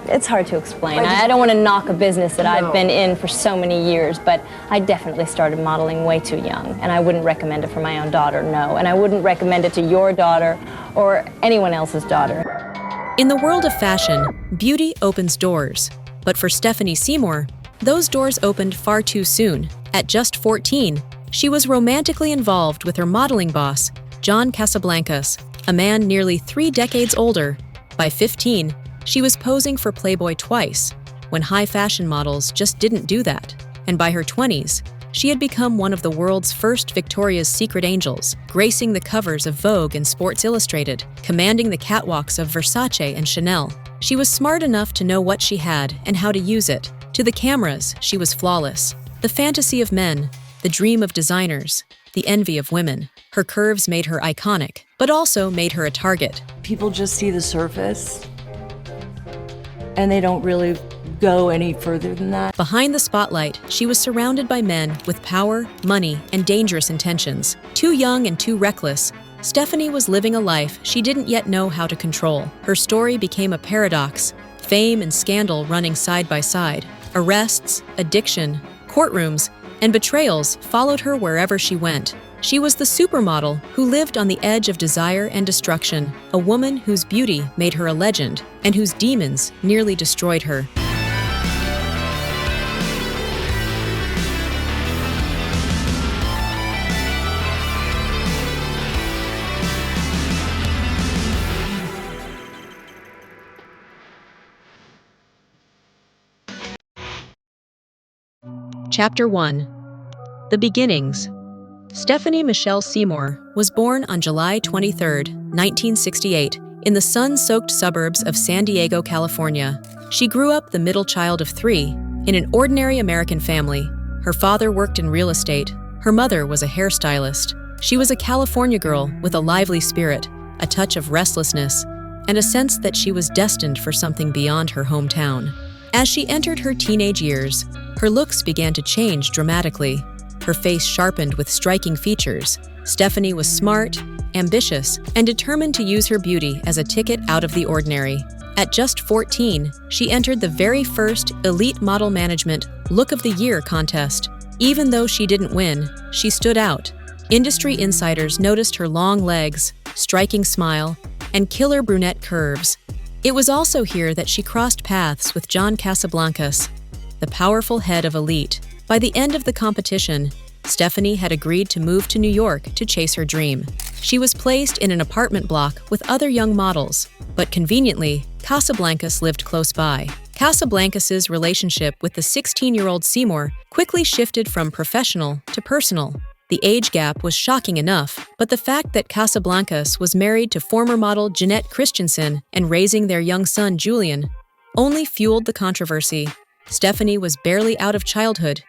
It's hard to explain. I don't want to knock a business that I've been in for so many years, but I definitely started modeling way too young, and I wouldn't recommend it for my own daughter, no. And I wouldn't recommend it to your daughter or anyone else's daughter. In the world of fashion, beauty opens doors. But for Stephanie Seymour, those doors opened far too soon. At just 14, she was romantically involved with her modeling boss, John Casablancas, a man nearly 3 decades older. By 15, she was posing for Playboy twice, when high fashion models just didn't do that. And by her 20s, she had become one of the world's first Victoria's Secret angels, gracing the covers of Vogue and Sports Illustrated, commanding the catwalks of Versace and Chanel. She was smart enough to know what she had and how to use it. To the cameras, she was flawless. The fantasy of men, the dream of designers, the envy of women. Her curves made her iconic, but also made her a target. People just see the surface, and they don't really go any further than that. Behind the spotlight, she was surrounded by men with power, money, and dangerous intentions. Too young and too reckless, Stephanie was living a life she didn't yet know how to control. Her story became a paradox, fame and scandal running side by side. Arrests, addiction, courtrooms, and betrayals followed her wherever she went. She was the supermodel who lived on the edge of desire and destruction, a woman whose beauty made her a legend and whose demons nearly destroyed her. Chapter 1. The Beginnings. Stephanie Michelle Seymour was born on July 23, 1968, in the sun-soaked suburbs of San Diego, California. She grew up the middle child of 3 in an ordinary American family. Her father worked in real estate. Her mother was a hairstylist. She was a California girl with a lively spirit, a touch of restlessness, and a sense that she was destined for something beyond her hometown. As she entered her teenage years, her looks began to change dramatically. Her face sharpened with striking features. Stephanie was smart, ambitious, and determined to use her beauty as a ticket out of the ordinary. At just 14, she entered the very first Elite Model Management Look of the Year contest. Even though she didn't win, she stood out. Industry insiders noticed her long legs, striking smile, and killer brunette curves. It was also here that she crossed paths with John Casablancas, the powerful head of Elite. By the end of the competition, Stephanie had agreed to move to New York to chase her dream. She was placed in an apartment block with other young models, but conveniently, Casablancas lived close by. Casablancas' relationship with the 16-year-old Seymour quickly shifted from professional to personal. The age gap was shocking enough, but the fact that Casablancas was married to former model Jeanette Christensen and raising their young son Julian only fueled the controversy. Stephanie was barely out of childhood,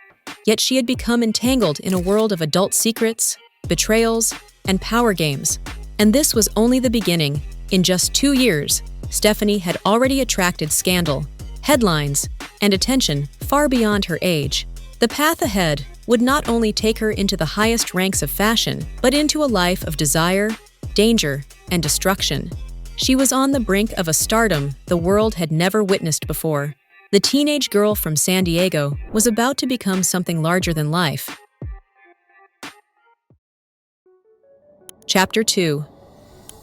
yet she had become entangled in a world of adult secrets, betrayals, and power games. And this was only the beginning. In just 2 years, Stephanie had already attracted scandal, headlines, and attention far beyond her age. The path ahead would not only take her into the highest ranks of fashion, but into a life of desire, danger, and destruction. She was on the brink of a stardom the world had never witnessed before. The teenage girl from San Diego was about to become something larger than life. Chapter 2.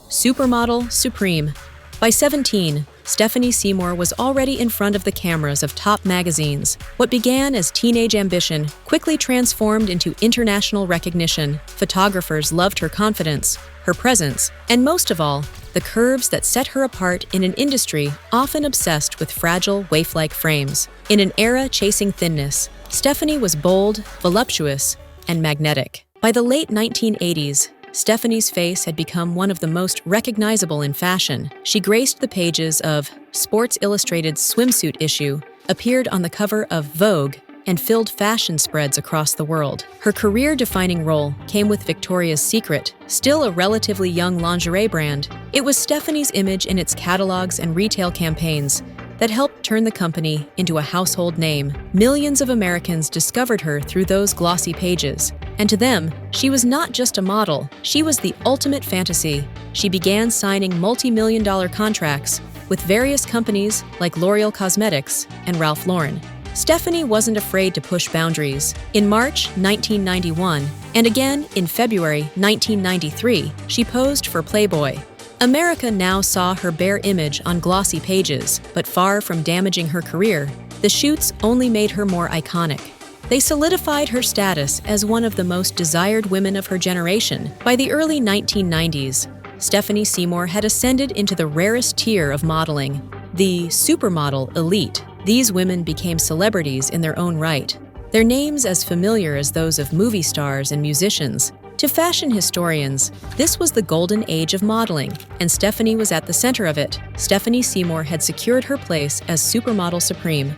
Supermodel Supreme. By 17, Stephanie Seymour was already in front of the cameras of top magazines. What began as teenage ambition quickly transformed into international recognition. Photographers loved her confidence, her presence, and most of all, the curves that set her apart in an industry often obsessed with fragile, waif-like frames. In an era chasing thinness, Stephanie was bold, voluptuous, and magnetic. By the late 1980s, Stephanie's face had become one of the most recognizable in fashion. She graced the pages of Sports Illustrated's swimsuit issue, appeared on the cover of Vogue, and filled fashion spreads across the world. Her career-defining role came with Victoria's Secret, still a relatively young lingerie brand. It was Stephanie's image in its catalogs and retail campaigns that helped turn the company into a household name. Millions of Americans discovered her through those glossy pages. And to them, she was not just a model, she was the ultimate fantasy. She began signing multi-million-dollar contracts, with various companies like L'Oreal Cosmetics and Ralph Lauren. Stephanie wasn't afraid to push boundaries. In March 1991, and again in February 1993, she posed for Playboy. America now saw her bare image on glossy pages, but far from damaging her career, the shoots only made her more iconic. They solidified her status as one of the most desired women of her generation. By the early 1990s, Stephanie Seymour had ascended into the rarest tier of modeling, the supermodel elite. These women became celebrities in their own right, their names as familiar as those of movie stars and musicians. To fashion historians, this was the golden age of modeling, and Stephanie was at the center of it. Stephanie Seymour had secured her place as supermodel supreme.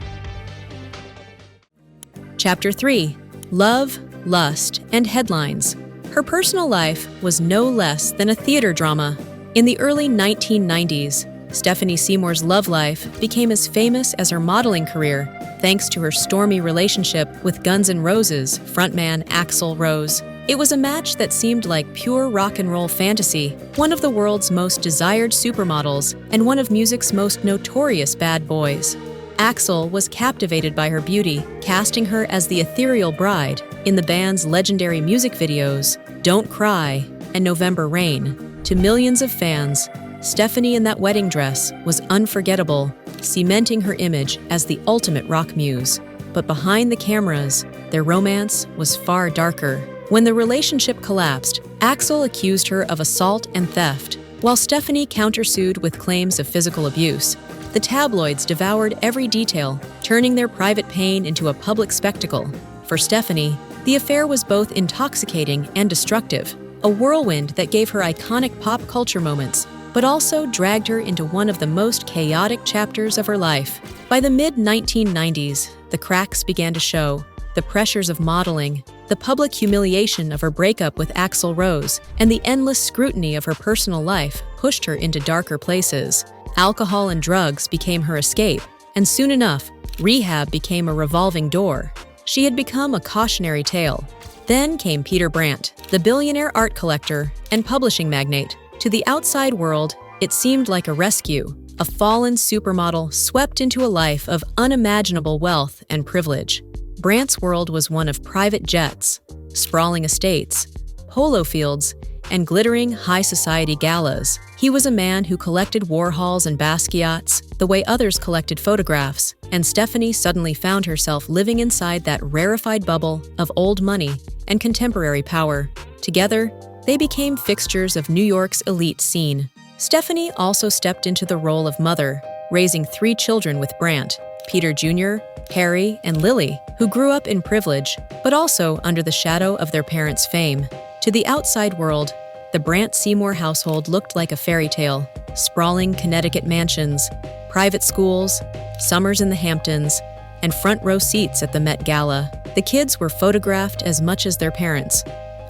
Chapter 3. Love, Lust, and Headlines. Her personal life was no less than a theater drama. In the early 1990s, Stephanie Seymour's love life became as famous as her modeling career, thanks to her stormy relationship with Guns N' Roses frontman Axl Rose. It was a match that seemed like pure rock and roll fantasy, one of the world's most desired supermodels and one of music's most notorious bad boys. Axl was captivated by her beauty, casting her as the ethereal bride in the band's legendary music videos, Don't Cry and November Rain. To millions of fans, Stephanie in that wedding dress was unforgettable, cementing her image as the ultimate rock muse. But behind the cameras, their romance was far darker. When the relationship collapsed, Axl accused her of assault and theft, while Stephanie countersued with claims of physical abuse. The tabloids devoured every detail, turning their private pain into a public spectacle. For Stephanie, the affair was both intoxicating and destructive, a whirlwind that gave her iconic pop culture moments, but also dragged her into one of the most chaotic chapters of her life. By the mid-1990s, the cracks began to show. The pressures of modeling, the public humiliation of her breakup with Axl Rose, and the endless scrutiny of her personal life pushed her into darker places. Alcohol and drugs became her escape, and soon enough, rehab became a revolving door. She had become a cautionary tale. Then came Peter Brandt, the billionaire art collector and publishing magnate. To the outside world, it seemed like a rescue, a fallen supermodel swept into a life of unimaginable wealth and privilege. Brandt's world was one of private jets, sprawling estates, polo fields, and glittering high society galas. He was a man who collected Warhols and Basquiats the way others collected photographs, and Stephanie suddenly found herself living inside that rarefied bubble of old money and contemporary power. Together, they became fixtures of New York's elite scene. Stephanie also stepped into the role of mother, raising 3 children with Brandt, Peter Jr., Harry, and Lily, who grew up in privilege, but also under the shadow of their parents' fame. To the outside world, the Brandt-Seymour household looked like a fairy tale: sprawling Connecticut mansions, private schools, summers in the Hamptons, and front-row seats at the Met Gala. The kids were photographed as much as their parents,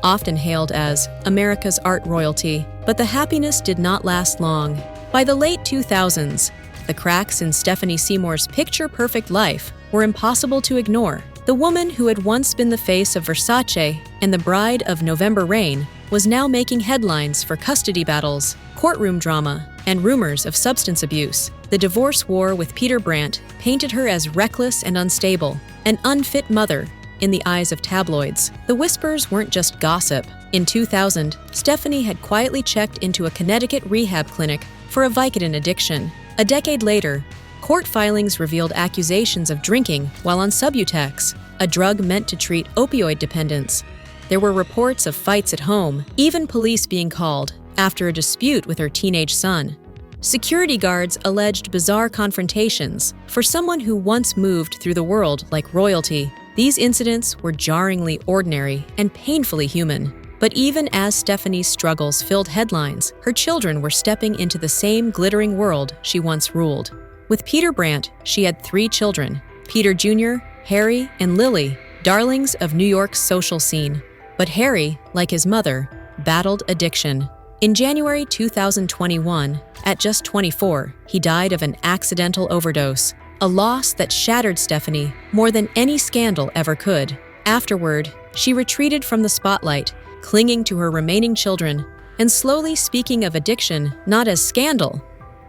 often hailed as America's art royalty, but the happiness did not last long. By the late 2000s, the cracks in Stephanie Seymour's picture-perfect life were impossible to ignore. The woman who had once been the face of Versace and the bride of November Rain was now making headlines for custody battles, courtroom drama, and rumors of substance abuse. The divorce war with Peter Brandt painted her as reckless and unstable, an unfit mother in the eyes of tabloids. The whispers weren't just gossip. In 2000, Stephanie had quietly checked into a Connecticut rehab clinic for a Vicodin addiction. A decade later, court filings revealed accusations of drinking while on Subutex, a drug meant to treat opioid dependence. There were reports of fights at home, even police being called after a dispute with her teenage son. Security guards alleged bizarre confrontations. For someone who once moved through the world like royalty, these incidents were jarringly ordinary and painfully human. But even as Stephanie's struggles filled headlines, her children were stepping into the same glittering world she once ruled. With Peter Brandt, she had 3 children: Peter Jr., Harry, and Lily, darlings of New York's social scene. But Harry, like his mother, battled addiction. In January 2021, at just 24, he died of an accidental overdose, a loss that shattered Stephanie more than any scandal ever could. Afterward, she retreated from the spotlight, clinging to her remaining children, and slowly speaking of addiction not as scandal,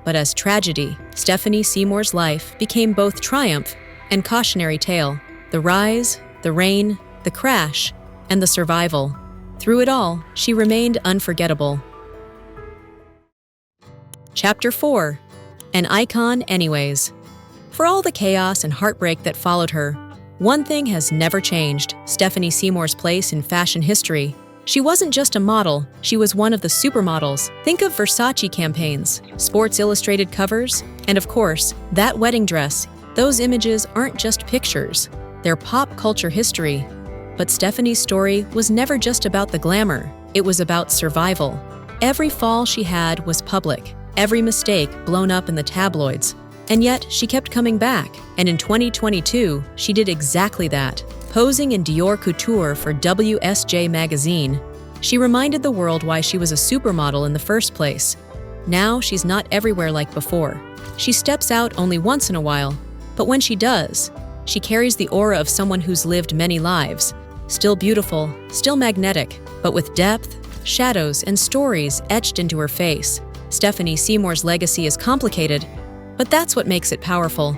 but as tragedy. Stephanie Seymour's life became both triumph and cautionary tale. The rise, the reign, the crash, and the survival. Through it all, she remained unforgettable. Chapter 4. An icon anyways. For all the chaos and heartbreak that followed her, one thing has never changed: Stephanie Seymour's place in fashion history. She wasn't just a model, she was one of the supermodels. Think of Versace campaigns, Sports Illustrated covers, and of course, that wedding dress. Those images aren't just pictures, they're pop culture history. But Stephanie's story was never just about the glamour, it was about survival. Every fall she had was public, every mistake blown up in the tabloids. And yet, she kept coming back, and in 2022, she did exactly that. Posing in Dior Couture for WSJ magazine, she reminded the world why she was a supermodel in the first place. Now, she's not everywhere like before. She steps out only once in a while, but when she does, she carries the aura of someone who's lived many lives. Still beautiful, still magnetic, but with depth, shadows, and stories etched into her face. Stephanie Seymour's legacy is complicated, but that's what makes it powerful.